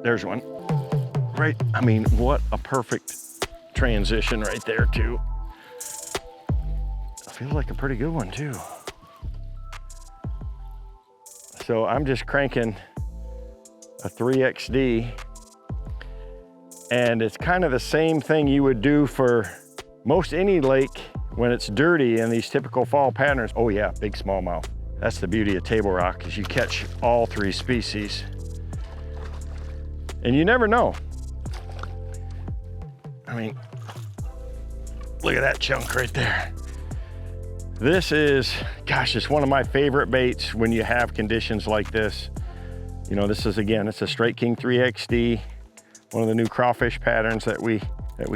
There's one. Right, I mean, what a perfect transition right there too. Feels like a pretty good one too. So I'm just cranking a 3XD, and it's kind of the same thing you would do for most any lake when it's dirty in these typical fall patterns. Oh yeah, big smallmouth. That's the beauty of Table Rock, is you catch all three species. And you never know. I mean, look at that chunk right there. This is, gosh, it's one of my favorite baits when you have conditions like this. You know, this is, again, it's a Straight King 3XD, one of the new crawfish patterns that we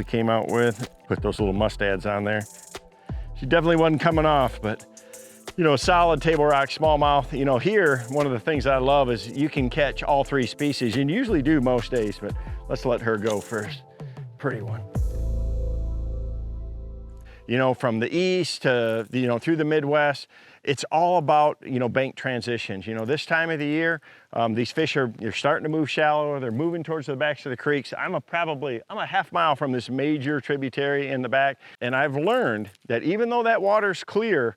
came out with. Put those little mustads on there. She definitely wasn't coming off, but you know, solid Table Rock smallmouth. You know, here, one of the things I love is you can catch all three species, and you usually do most days, but let's let her go first. Pretty one. You know, from the east to, you know, through the Midwest, it's all about, you know, bank transitions. You know, this time of the year, these fish you're starting to move shallower, they're moving towards the backs of the creeks. I'm a half mile from this major tributary in the back, and I've learned that even though that water's clear,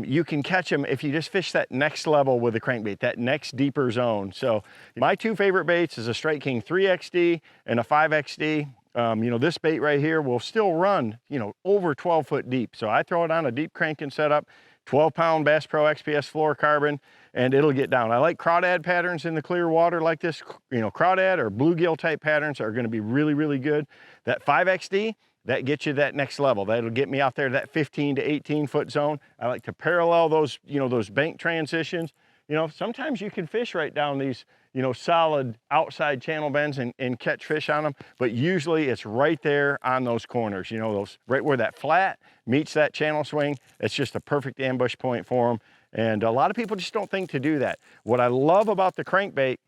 you can catch them if you just fish that next level with a crankbait, that next deeper zone. So my two favorite baits is a Straight King 3XD and a 5XD. You know, this bait right here will still run, you know, over 12 foot deep. So I throw it on a deep cranking setup, 12-pound Bass Pro XPS fluorocarbon, and it'll get down. I like crawdad patterns in the clear water like this. You know, crawdad or bluegill type patterns are going to be really, really good. That 5XD, that gets you that next level. That'll get me out there, that 15 to 18 foot zone. I like to parallel those, you know, those bank transitions. You know, sometimes you can fish right down these, you know, solid outside channel bends and catch fish on them, but usually it's right there on those corners, you know, those right where that flat meets that channel swing. It's just a perfect ambush point for them. And a lot of people just don't think to do that. What I love about the crankbait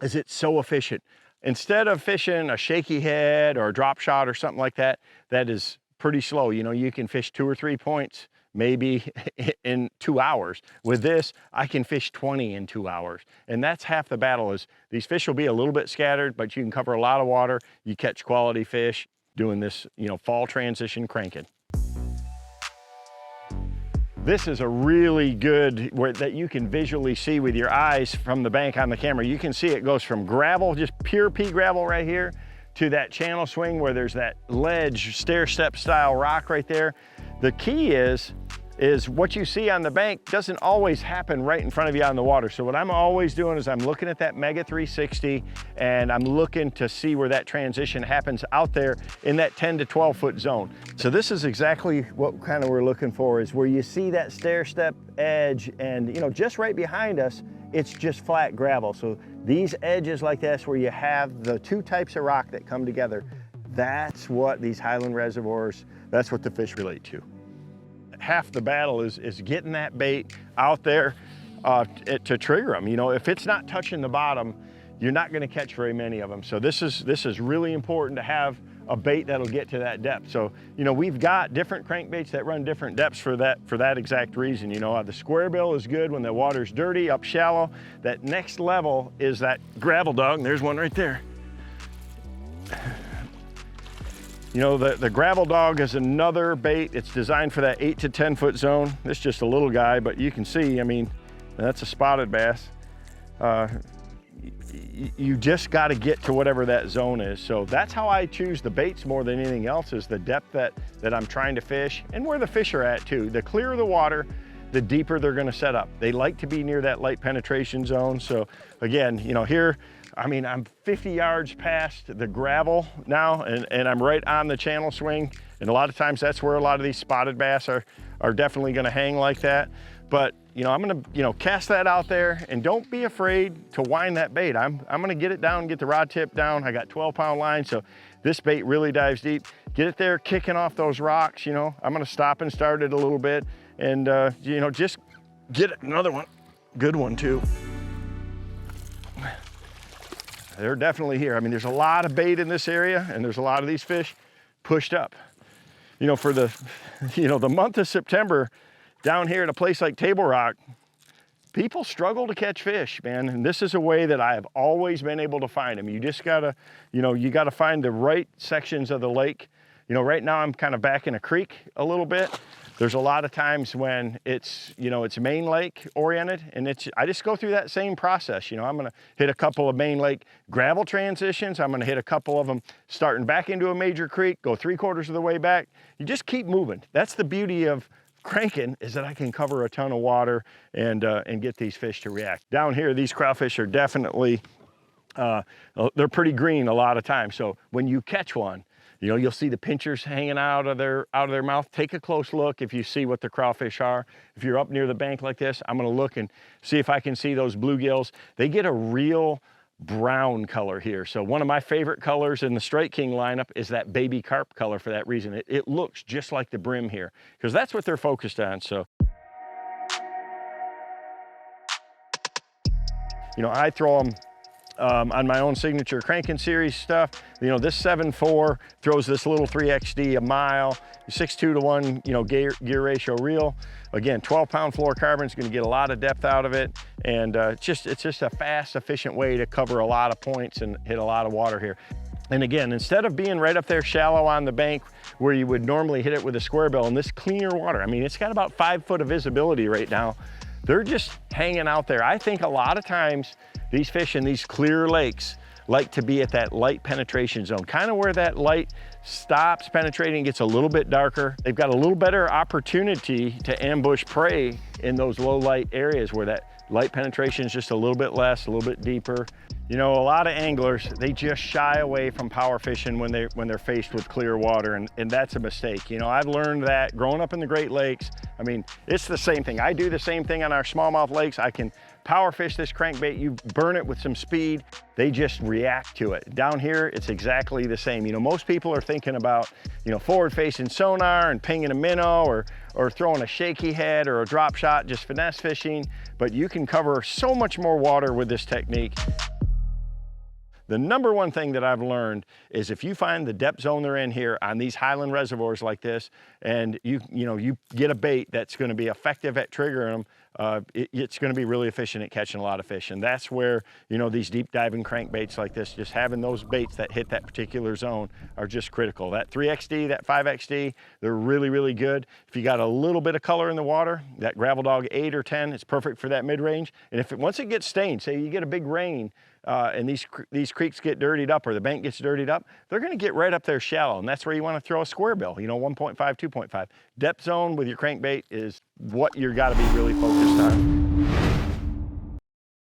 is it's so efficient. Instead of fishing a shaky head or a drop shot or something like that, that is pretty slow. You know, you can fish 2 or 3 points maybe in 2 hours. With this, I can fish 20 in 2 hours. And that's half the battle. Is these fish will be a little bit scattered, but you can cover a lot of water. You catch quality fish doing this, you know, fall transition cranking. This is a really good, that you can visually see with your eyes from the bank on the camera. You can see it goes from gravel, just pure pea gravel right here, to that channel swing where there's that ledge, stair-step style rock right there. The key is what you see on the bank doesn't always happen right in front of you on the water. So what I'm always doing is I'm looking at that Mega 360 and I'm looking to see where that transition happens out there in that 10 to 12 foot zone. So this is exactly what kind of we're looking for, is where you see that stair-step edge, and you know, just right behind us, it's just flat gravel. So these edges like this, where you have the two types of rock that come together, that's what these highland reservoirs, that's what the fish relate to. Half the battle is getting that bait out there to trigger them. You know, if it's not touching the bottom, you're not going to catch very many of them. So this is really important to have a bait that'll get to that depth. So, you know, we've got different crankbaits that run different depths for that exact reason. You know, the square bill is good when the water's dirty, up shallow. That next level is that gravel dog, and there's one right there. You know, the gravel dog is another bait. It's designed for that 8 to 10 foot zone. This is just a little guy, but you can see, I mean, that's a spotted bass. You just got to get to whatever that zone is. So that's how I choose the baits more than anything else, is the depth that I'm trying to fish and where the fish are at too. The clearer the water, the deeper they're going to set up. They like to be near that light penetration zone. So again, you know, here, I mean, I'm 50 yards past the gravel now, and I'm right on the channel swing. And a lot of times that's where a lot of these spotted bass are definitely going to hang like that. But, you know, I'm going to, you know, cast that out there, and don't be afraid to wind that bait. I'm going to get it down, get the rod tip down. I got 12-pound line, so this bait really dives deep. Get it there, kicking off those rocks, you know. I'm going to stop and start it a little bit, and, you know, just get another one. Good one, too. They're definitely here. I mean, there's a lot of bait in this area, and there's a lot of these fish pushed up. You know, for the, you know, the month of September, down here at a place like Table Rock, people struggle to catch fish, man. And this is a way that I have always been able to find them. You just gotta, you gotta find the right sections of the lake. Right now I'm kind of back in a creek a little bit. There's a lot of times when it's, it's main lake oriented, and I just go through that same process. I'm gonna hit a couple of main lake gravel transitions. I'm gonna hit a couple of them starting back into a major creek, go 3/4 of the way back. You just keep moving. That's the beauty of cranking, is that I can cover a ton of water and get these fish to react. Down here, these crawfish are definitely, they're pretty green a lot of times. So when you catch one, you'll see the pinchers hanging out of their mouth. Take a close look if you see what the crawfish are. If you're up near the bank like this, I'm gonna look and see if I can see those bluegills. They get a real brown color here. So one of my favorite colors in the Strike King lineup is that baby carp color for that reason. It looks just like the brim here, because that's what they're focused on. So, I throw them on my own signature cranking series stuff. This 7.4 throws this little 3XD a mile, 6.2 to 1, gear ratio reel. Again, 12-pound fluorocarbon is going to get a lot of depth out of it, and it's just a fast, efficient way to cover a lot of points and hit a lot of water here. And again, instead of being right up there shallow on the bank where you would normally hit it with a square bill, in this cleaner water, I mean, it's got about 5 foot of visibility right now. They're just hanging out there. I think a lot of times these fish in these clear lakes like to be at that light penetration zone, kind of where that light stops penetrating, gets a little bit darker. They've got a little better opportunity to ambush prey in those low light areas where that light penetration is just a little bit less, a little bit deeper. A lot of anglers, they just shy away from power fishing when they're faced with clear water, and that's a mistake. I've learned that growing up in the Great Lakes. I mean, it's the same thing. I do the same thing on our smallmouth lakes. I can power fish this crankbait, you burn it with some speed, they just react to it. Down here, it's exactly the same. Most people are thinking about, forward facing sonar and pinging a minnow or throwing a shaky head or a drop shot, just finesse fishing, but you can cover so much more water with this technique. The number one thing that I've learned is if you find the depth zone they're in here on these highland reservoirs like this, and you get a bait that's going to be effective at triggering them, it's going to be really efficient at catching a lot of fish. And that's where, these deep diving crankbaits like this, just having those baits that hit that particular zone are just critical. That 3XD, that 5XD, they're really, really good. If you got a little bit of color in the water, that Gravel Dog 8 or 10, it's perfect for that mid-range. And once it gets stained, say you get a big rain, and these creeks get dirtied up or the bank gets dirtied up, they're going to get right up there shallow, and that's where you want to throw a square bill, 1.5, 2.5. Depth zone with your crankbait is what you've got to be really focused on.